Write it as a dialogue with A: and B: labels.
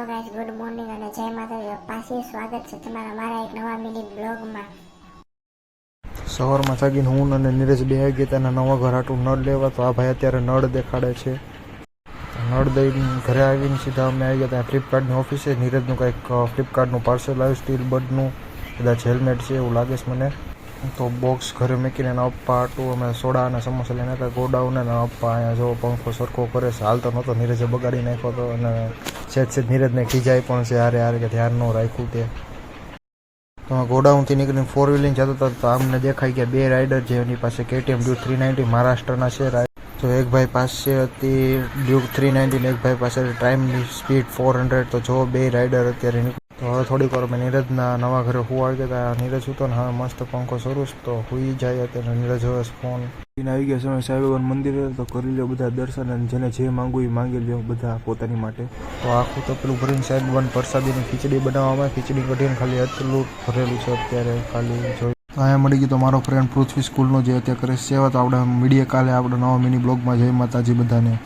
A: Guys, good morning અને જય માતાજી. પાછી સ્વાગત છે તમારા મારા એક નવા મિની બ્લોગમાં.
B: સવારમાં જાગીને હું અને નીરજ બે આવી ગયા તેના નવા ઘર હાટું નળ લેવા. તો આ ભાઈ અત્યારે નળ દેખાડે છે. નળ દઈને ઘરે આવીને સીધા અમે આવી ગયા ત્યાં ફ્લિપકાર્ટની ઓફિસે. નીરજનું કંઈક ફ્લિપકાર્ટનું પાર્સલ આવ્યું, સ્ટીલ બર્ડનું, કદાચ હેલ્મેટ છે એવું લાગે છે મને. તો બોક્સ ઘરે મૂકીને એના અપ્પા હાટું અમે સોડા અને સમોસા લઈને હતા ગોડાઉન. અને અપ્પા અહીંયા જો પંખો સરખો કરે છે, હાલતો નહોતો, નીરજે બગાડી નાખ્યો હતો. અને સેજ નીરજને ખીજાય પણ છે હારે કે ધ્યાન ન રાખ્યું તે. તો ગોડાઉનથી નીકળીને 4 વ્હીલિંગ જતો હતો તો અમને દેખાઈ ગયા બે રાઇડર જે એની પાસે KTM ડ્યુક 390 મહારાષ્ટ્રના છે. તો એક ભાઈ પાસે હતી ડ્યુક 390 ને એક ભાઈ પાસે ટાઈમની સ્પીડ 400. તો જો બે રાઇડર અત્યારે તો હવે થોડીક વાર મેં નીરજના નવા ઘરે હુવા ગયા હતા. નીરજ હતો ને હવે મસ્ત પંખો શરૂ છે તો હુઈ જાય. અત્યારે નીરજ હવે ફોન આવી ગયા સમય સાહેબ મંદિરે તો કરી લો બધા દર્શન, અને જેને જે માંગવું એ માંગી લો બધા પોતાની માટે. તો આખું તો પેલું ભરીને સાહેબ પ્રસાદીની ખીચડી બનાવવામાં, ખીચડી કઢીને ખાલી આટલું ભરેલું છે અત્યારે ખાલી જોઈ. અહીંયા મળી ગયો તો મારો ફ્રેન્ડ પૃથ્વી સ્કૂલનો જે અત્યારે કરે સેવા. તો આપણે મીડિયા કાલે આપણે નવા મિની બ્લોગમાં જય માતાજી બધાને.